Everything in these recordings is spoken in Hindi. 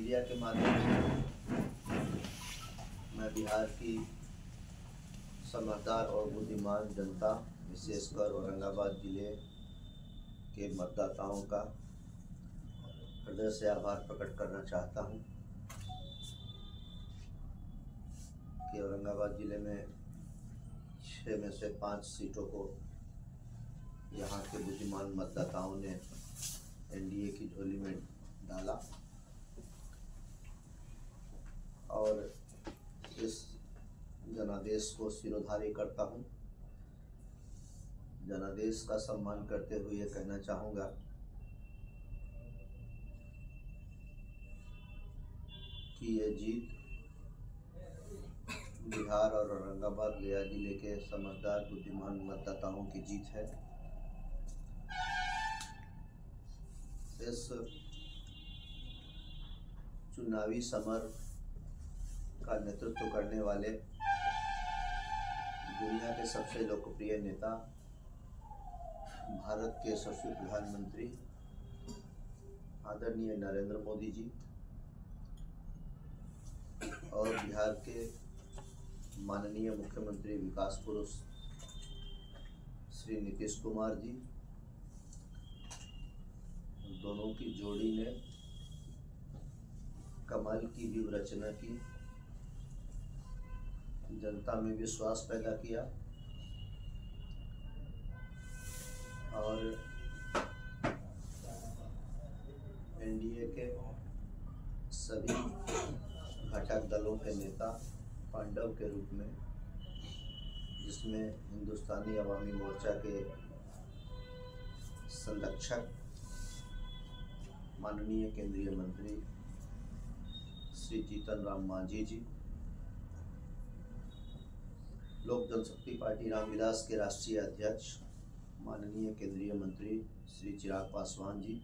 मीडिया के माध्यम से मैं बिहार की समझदार और बुद्धिमान जनता, विशेषकर औरंगाबाद जिले के मतदाताओं का हृदय से आभार प्रकट करना चाहता हूं कि औरंगाबाद जिले में 6 में से 5 सीटों को यहाँ के बुद्धिमान मतदाताओं ने एनडीए की झोली में डाला और इस जनादेश को सिरोधार्य करता हूँ। जनादेश का सम्मान करते हुए ये कहना चाहूँगा कि ये जीत बिहार और औरंगाबाद गया जिले के समझदार बुद्धिमान मतदाताओं की जीत है। इस चुनावी समर का नेतृत्व करने वाले दुनिया के सबसे लोकप्रिय नेता, भारत के यशस्वी प्रधानमंत्री आदरणीय नरेंद्र मोदी जी और बिहार के माननीय मुख्यमंत्री विकास पुरुष श्री नीतीश कुमार जी, दोनों की जोड़ी ने कमाल की व्यूह रचना की, जनता में विश्वास पैदा किया और एनडीए के सभी घटक दलों के नेता पांडव के रूप में, जिसमें हिंदुस्तानी अवामी मोर्चा के संरक्षक माननीय केंद्रीय मंत्री श्री जीतन राम मांझी जी, लोक जनशक्ति पार्टी रामविलास के राष्ट्रीय अध्यक्ष माननीय केंद्रीय मंत्री श्री चिराग पासवान जी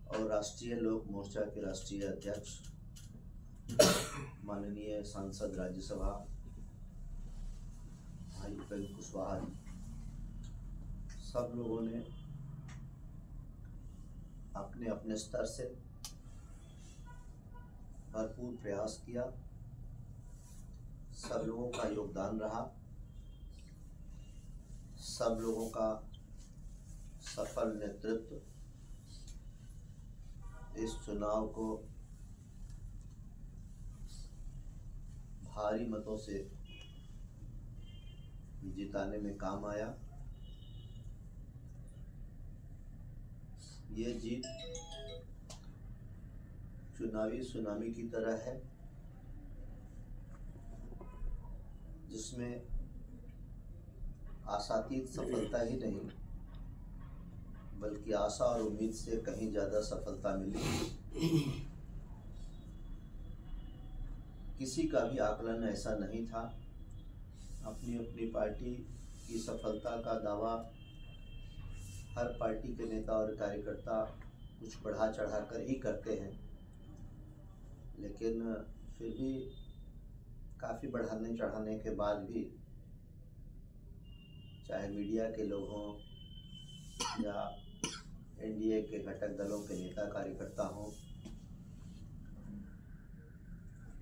और राष्ट्रीय लोक मोर्चा के राष्ट्रीय अध्यक्ष माननीय सांसद राज्यसभा भाई उपेंद्र कुशवाहा जी, सब लोगों ने अपने अपने स्तर से भरपूर प्रयास किया। सब लोगों का योगदान रहा, सब लोगों का सफल नेतृत्व इस चुनाव को भारी मतों से जिताने में काम आया। ये जीत चुनावी सुनामी की तरह है, जिसमें आशातीत सफलता ही नहीं बल्कि आशा और उम्मीद से कहीं ज़्यादा सफलता मिली। किसी का भी आकलन ऐसा नहीं था। अपनी अपनी पार्टी की सफलता का दावा हर पार्टी के नेता और कार्यकर्ता कुछ बढ़ा चढ़ा कर ही करते हैं, लेकिन फिर भी काफ़ी बढ़ाने चढ़ाने के बाद भी चाहे मीडिया के लोग हों या एनडीए के घटक दलों के नेता कार्यकर्ता हों,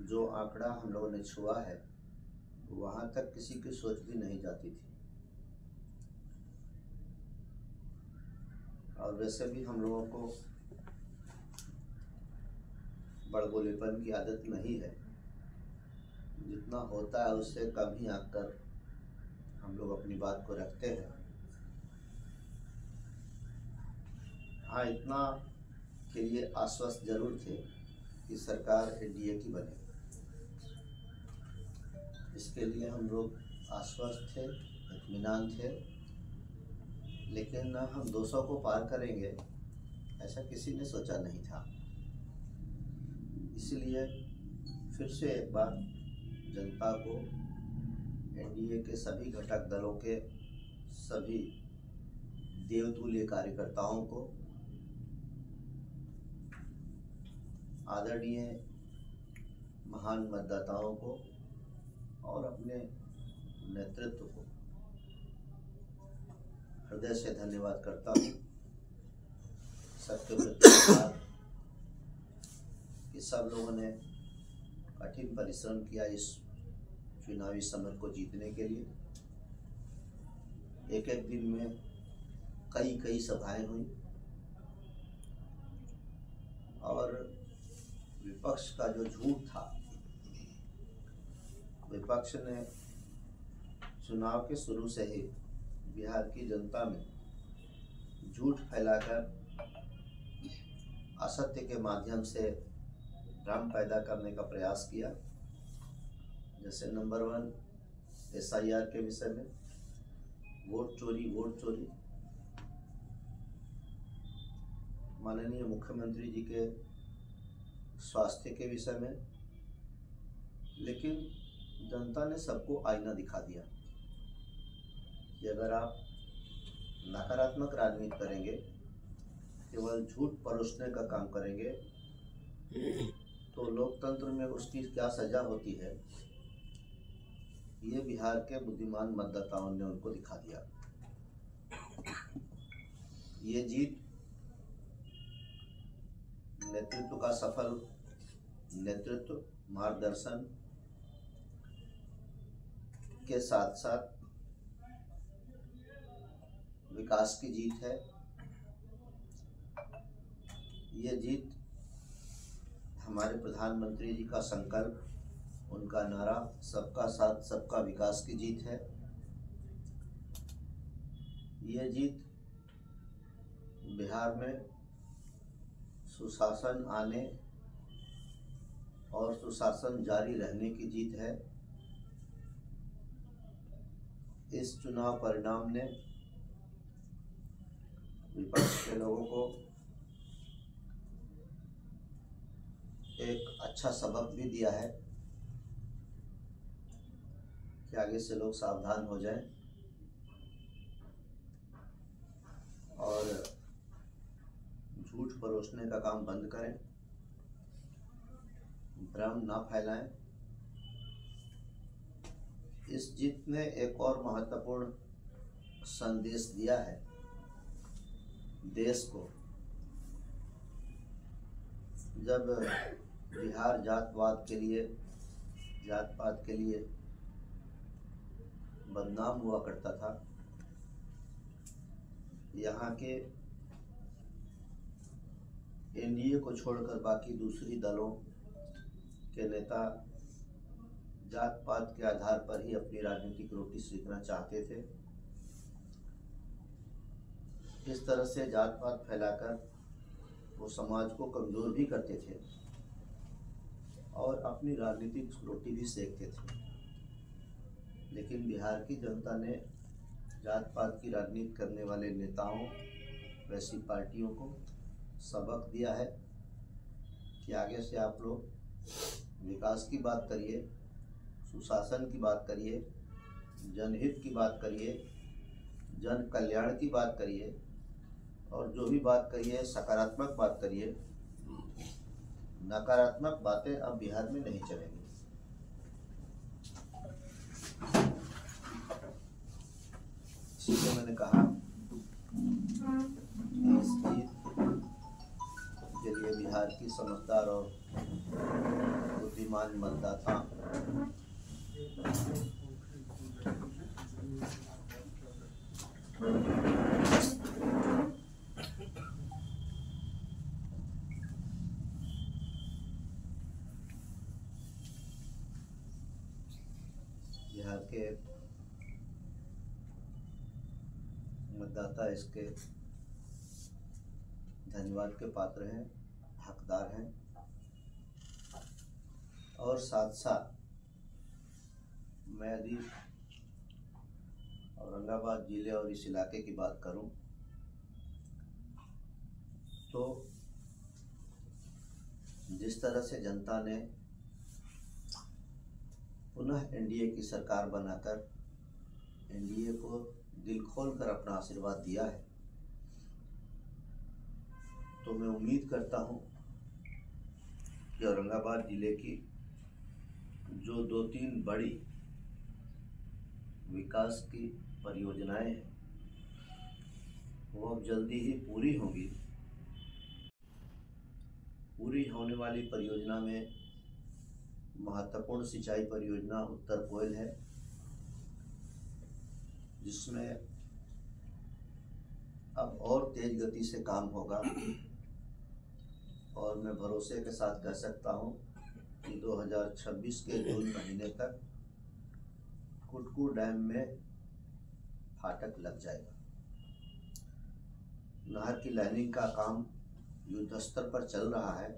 जो आंकड़ा हम लोगों ने छुआ है वहाँ तक किसी की सोच भी नहीं जाती थी। और वैसे भी हम लोगों को बड़बोलेपन की आदत नहीं है, जितना होता है उससे कम ही आकर हम लोग अपनी बात को रखते हैं। हाँ, इतना के लिए आश्वस्त जरूर थे कि सरकार एनडीए की बने। इसके लिए हम लोग आश्वस्त थे, इत्मीनान थे, लेकिन हम 200 को पार करेंगे ऐसा किसी ने सोचा नहीं था। इसलिए फिर से एक बार जनता को, एनडीए के सभी घटक दलों के सभी देवतुल्य कार्यकर्ताओं को, आदरणीय महान मतदाताओं को और अपने नेतृत्व को हृदय से धन्यवाद करता हूँ। सबके प्रति कि सब लोगों ने कठिन परिश्रम किया इस चुनावी समर को जीतने के लिए। एक एक दिन में कई सभाएं हुई और विपक्ष का जो झूठ था, विपक्ष ने चुनाव के शुरू से ही बिहार की जनता में झूठ फैलाकर असत्य के माध्यम से भ्रम पैदा करने का प्रयास किया। जैसे नंबर 1 SIR के विषय में, वोट चोरी, माननीय मुख्यमंत्री जी के स्वास्थ्य के विषय में। लेकिन जनता ने सबको आईना दिखा दिया कि अगर आप नकारात्मक राजनीति करेंगे, केवल झूठ परोसने का काम करेंगे, तो लोकतंत्र में उसकी क्या सजा होती है, ये बिहार के बुद्धिमान मतदाताओं ने उनको दिखा दिया। ये जीत नेतृत्व का सफल नेतृत्व, मार्गदर्शन के साथ साथ विकास की जीत है। ये जीत हमारे प्रधानमंत्री जी का संकल्प, उनका नारा सबका साथ सबका विकास की जीत है। ये जीत बिहार में सुशासन आने और सुशासन जारी रहने की जीत है। इस चुनाव परिणाम ने विपक्ष के लोगों को एक अच्छा सबक भी दिया है कि आगे से लोग सावधान हो जाएं और झूठ परोसने का काम बंद करें, भ्रम ना फैलाएं। इस जीत ने एक और महत्वपूर्ण संदेश दिया है देश को। जब बिहार जात पात के लिए बदनाम हुआ करता था, यहाँ के NDA को छोड़कर बाकी दूसरी दलों के नेता जात पात के आधार पर ही अपनी राजनीतिक रोटी सेकना चाहते थे। इस तरह से जात पात फैलाकर वो समाज को कमजोर भी करते थे और अपनी राजनीतिक रोटी भी सेकते थे। लेकिन बिहार की जनता ने जात पात की राजनीति करने वाले नेताओं, वैसी पार्टियों को सबक दिया है कि आगे से आप लोग विकास की बात करिए, सुशासन की बात करिए, जनहित की बात करिए, जन कल्याण की बात करिए और जो भी बात करिए सकारात्मक बात करिए। नकारात्मक बातें अब बिहार में नहीं चलेंगी। इसलिए मैंने कहा कि इस जीत के लिए बिहार की समझदार और बुद्धिमान मतदाता बिहार के मतदाता इसके धन्यवाद के पात्र हैं, हकदार हैं। और साथ साथ मैं यदि औरंगाबाद जिले और इस इलाके की बात करूं तो जिस तरह से जनता ने पुनः NDA की सरकार बनाकर NDA को दिल खोलकर अपना आशीर्वाद दिया है, तो मैं उम्मीद करता हूं कि औरंगाबाद जिले की जो 2-3 बड़ी विकास की परियोजनाएं हैं वो अब जल्दी ही पूरी होंगी पूरी होने वाली परियोजना में महत्वपूर्ण सिंचाई परियोजना उत्तर कोयल है, जिसमें अब और तेज गति से काम होगा और मैं भरोसे के साथ कह सकता हूँ कि 2026 के जून महीने तक कुटकू डैम में फाटक लग जाएगा। नहर की लाइनिंग का काम युद्ध स्तर पर चल रहा है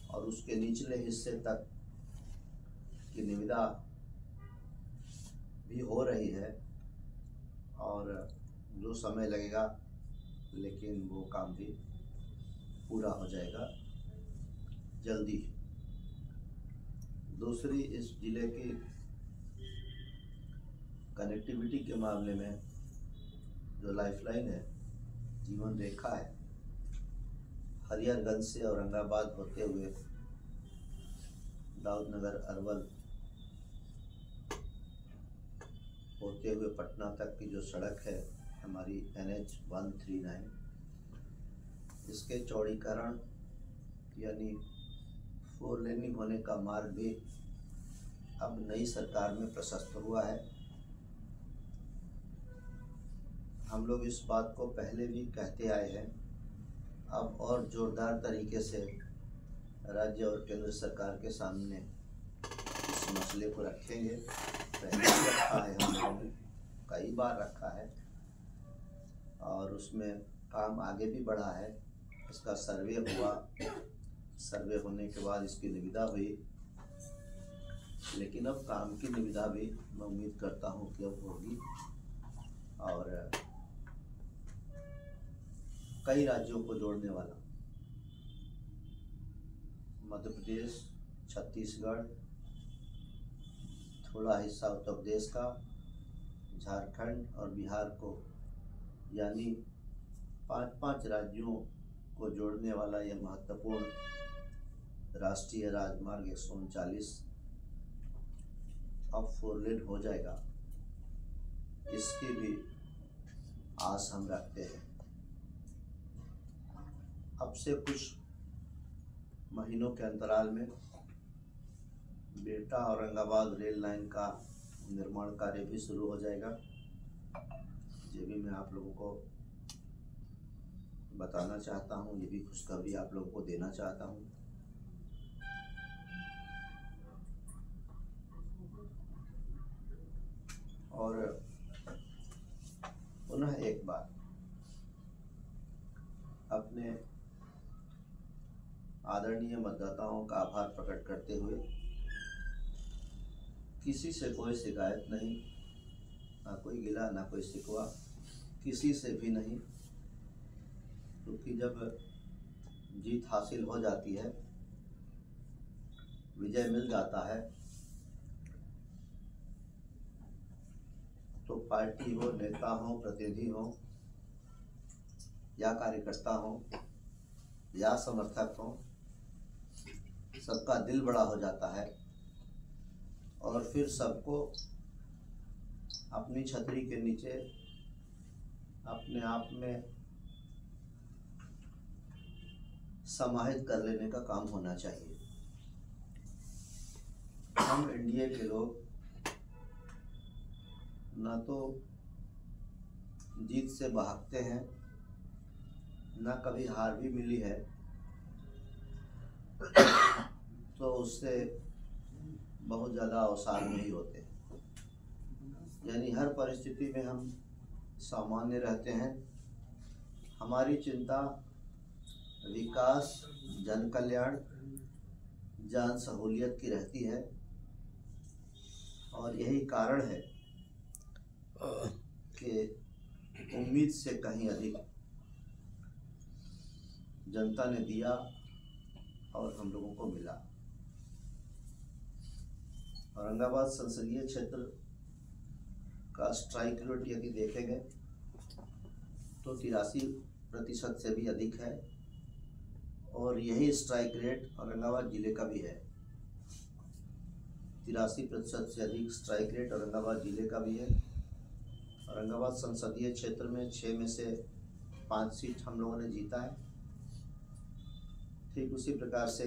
और उसके निचले हिस्से तक की निविदा भी हो रही है और जो समय लगेगा लेकिन वो काम भी पूरा हो जाएगा जल्दी। दूसरी, इस जिले की कनेक्टिविटी के मामले में जो लाइफलाइन है, जीवन रेखा है, हरिहरगंज से औरंगाबाद होते हुए दाऊदनगर अरवल होते हुए पटना तक की जो सड़क है हमारी NH 139, इसके चौड़ीकरण यानी 4 लेनिंग होने का मार्ग भी अब नई सरकार में प्रशस्त हुआ है। हम लोग इस बात को पहले भी कहते आए हैं, अब और जोरदार तरीके से राज्य और केंद्र सरकार के सामने इस मसले को रखेंगे। पहले भी रखा है, हम लोगों ने कई बार रखा है और उसमें काम आगे भी बढ़ा है। इसका सर्वे हुआ, सर्वे होने के बाद इसकी निविदा हुई, लेकिन अब काम की निविदा भी मैं उम्मीद करता हूँ कि अब होगी और कई राज्यों को जोड़ने वाला मध्य प्रदेश, छत्तीसगढ़, थोड़ा हिस्सा उत्तर प्रदेश का, झारखंड और बिहार को, यानी 5 राज्यों को जोड़ने वाला यह महत्वपूर्ण राष्ट्रीय राजमार्ग 139 अब 4 लेन हो जाएगा, इसकी भी आस हम रखते हैं। अब से कुछ महीनों के अंतराल में बिहटा औरंगाबाद रेल लाइन का निर्माण कार्य भी शुरू हो जाएगा। ये भी मैं आप लोगों को बताना चाहता हूँ, ये भी खुशखबरी आप लोगों को देना चाहता हूँ। और पुनः एक बार अपने आदरणीय मतदाताओं का आभार प्रकट करते हुए, किसी से कोई शिकायत नहीं, ना कोई गिला ना कोई शिकवा, किसी से भी नहीं, क्योंकि जब जीत हासिल हो जाती है, विजय मिल जाता है, तो पार्टी हो, नेता हो, प्रतिनिधि हो या कार्यकर्ता हो या समर्थक हो, सबका दिल बड़ा हो जाता है और फिर सबको अपनी छतरी के नीचे अपने आप में समाहित कर लेने का काम होना चाहिए। हम एनडीए के लोग ना तो जीत से भागते हैं, ना कभी हार भी मिली है, तो उससे बहुत ज़्यादा अवसाद नहीं होते। यानी हर परिस्थिति में हम सामान्य रहते हैं। हमारी चिंता विकास, जन कल्याण, जन सहूलियत की रहती है और यही कारण है कि उम्मीद से कहीं अधिक जनता ने दिया और हम लोगों को मिला। औरंगाबाद संसदीय क्षेत्र का स्ट्राइक रेट यदि देखेंगे तो 83% से भी अधिक है और यही स्ट्राइक रेट औरंगाबाद जिले का भी है। 83% से अधिक स्ट्राइक रेट औरंगाबाद जिले का भी है। औरंगाबाद संसदीय क्षेत्र में 6 में से 5 सीट हम लोगों ने जीता है ठीक उसी प्रकार से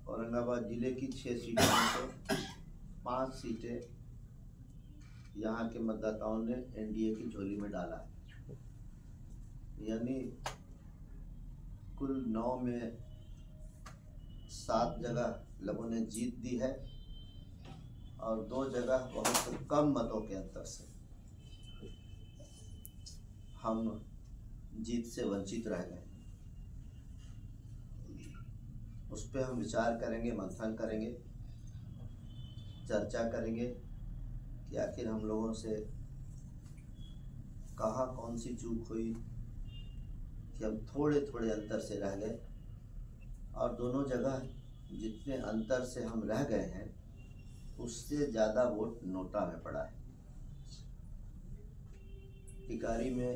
औरंगाबाद जिले की 6 सीटों में से 5 सीटें यहाँ के मतदाताओं ने एनडीए की झोली में डाला है, यानी कुल 9 में 7 जगह लोगों ने जीत दी है और 2 जगह बहुत कम मतों के अंतर से हम जीत से वंचित रह गए। उस पर हम विचार करेंगे, मंथन करेंगे, चर्चा करेंगे कि आखिर हम लोगों से कहाँ कौन सी चूक हुई कि हम थोड़े थोड़े अंतर से रह गए और दोनों जगह जितने अंतर से हम रह गए हैं उससे ज़्यादा वोट नोटा में पड़ा है। टिकारी में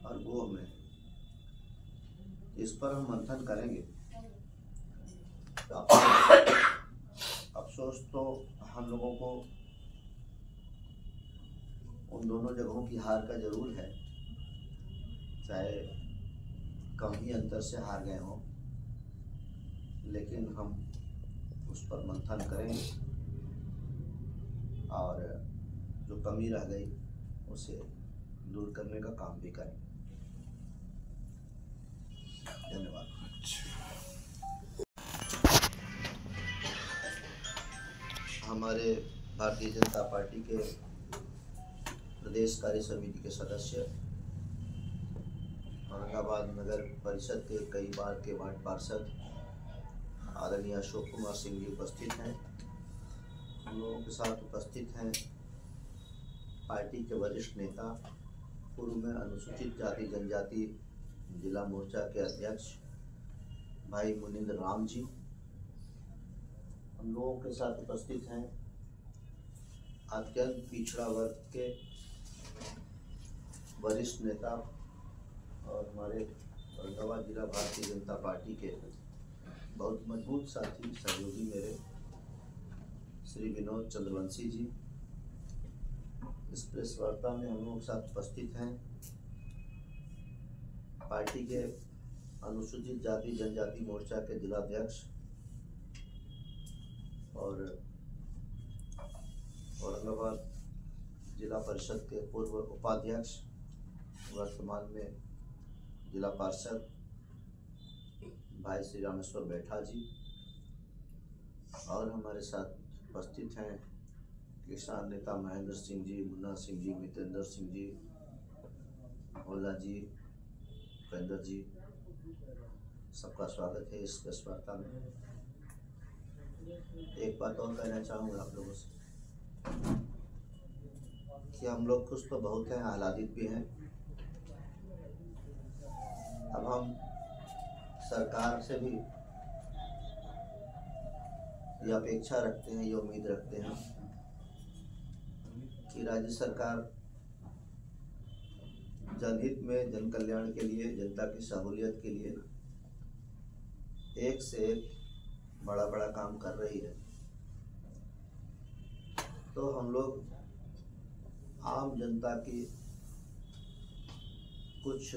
और गोह में इस पर हम मंथन करेंगे। अफसोस तो हम लोगों को उन दोनों जगहों की हार का जरूर है, चाहे कम ही अंतर से हार गए हों, लेकिन हम उस पर मंथन करेंगे और जो कमी रह गई उसे दूर करने का काम भी करेंगे। धन्यवाद। हमारे भारतीय जनता पार्टी के प्रदेश कार्य समिति के सदस्य, औरंगाबाद नगर परिषद के कई बार के वार्ड पार्षद आदरणीय अशोक कुमार सिंह जी उपस्थित हैं। हम लोगों के साथ उपस्थित हैं पार्टी के वरिष्ठ नेता, पूर्व में अनुसूचित जाति जनजाति जिला मोर्चा के अध्यक्ष भाई मुनिंद्र राम जी। हम लोगों के साथ उपस्थित हैं अत्यंत पिछड़ा वर्ग के वरिष्ठ नेता और हमारे औरंगाबाद जिला भारतीय जनता पार्टी के बहुत मजबूत साथी सहयोगी मेरे श्री विनोद चंद्रवंशी जी। इस प्रेस वार्ता में हम लोग साथ उपस्थित हैं पार्टी के अनुसूचित जाति जनजाति मोर्चा के जिलाध्यक्ष और औरंगाबाद जिला परिषद के पूर्व उपाध्यक्ष, वर्तमान में जिला पार्षद भाई श्री रामेश्वर बैठा जी, और हमारे साथ उपस्थित हैं किसान नेता महेंद्र सिंह जी, मुन्ना सिंह जी, मितेंद्र सिंह जी, भोला जी, उपेंद्र जी। सबका स्वागत है इस प्रेस वार्ता में। एक बात और कहना चाहूँगा आप लोगों से कि हम लोग खुश तो बहुत हैं, आह्लादित भी हैं। अब हम सरकार से भी ये अपेक्षा रखते हैं, ये उम्मीद रखते हैं कि राज्य सरकार जनहित में, जन कल्याण के लिए, जनता की सहूलियत के लिए एक से एक बड़ा बड़ा काम कर रही है। तो हम लोग आम जनता की कुछ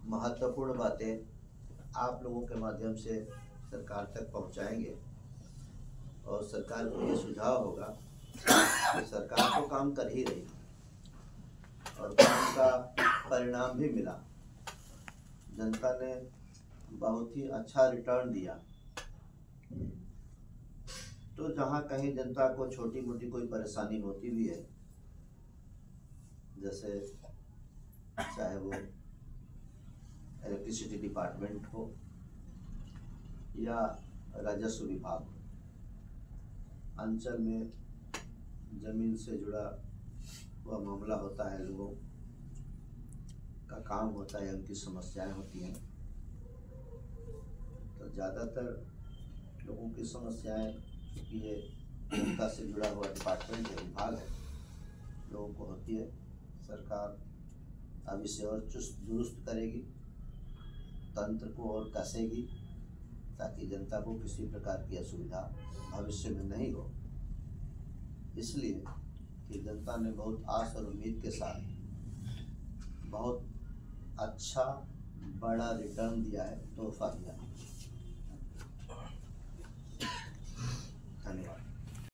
महत्वपूर्ण बातें आप लोगों के माध्यम से सरकार तक पहुंचाएंगे और सरकार को ये सुझाव होगा कि सरकार तो काम कर ही रही और काम का परिणाम भी मिला। जनता ने बहुत ही अच्छा रिटर्न दिया। तो जहाँ कहीं जनता को छोटी मोटी कोई परेशानी होती भी है, जैसे चाहे वो इलेक्ट्रिसिटी डिपार्टमेंट हो या राजस्व विभाग हो, अंचल में जमीन से जुड़ा हुआ मामला होता है, लोगों का काम होता है, उनकी समस्याएं होती हैं। तो ज़्यादातर लोगों की समस्याएं, क्योंकि ये जनता से जुड़ा हुआ डिपार्टमेंट है, विभाग है, लोगों को होती है। सरकार अब इसे और चुस्त दुरुस्त करेगी, तंत्र को और कसेगी ताकि जनता को किसी प्रकार की असुविधा भविष्य में नहीं हो। इसलिए कि जनता ने बहुत आस और उम्मीद के साथ बहुत अच्छा बड़ा रिटर्न दिया है, तोहफा दिया है।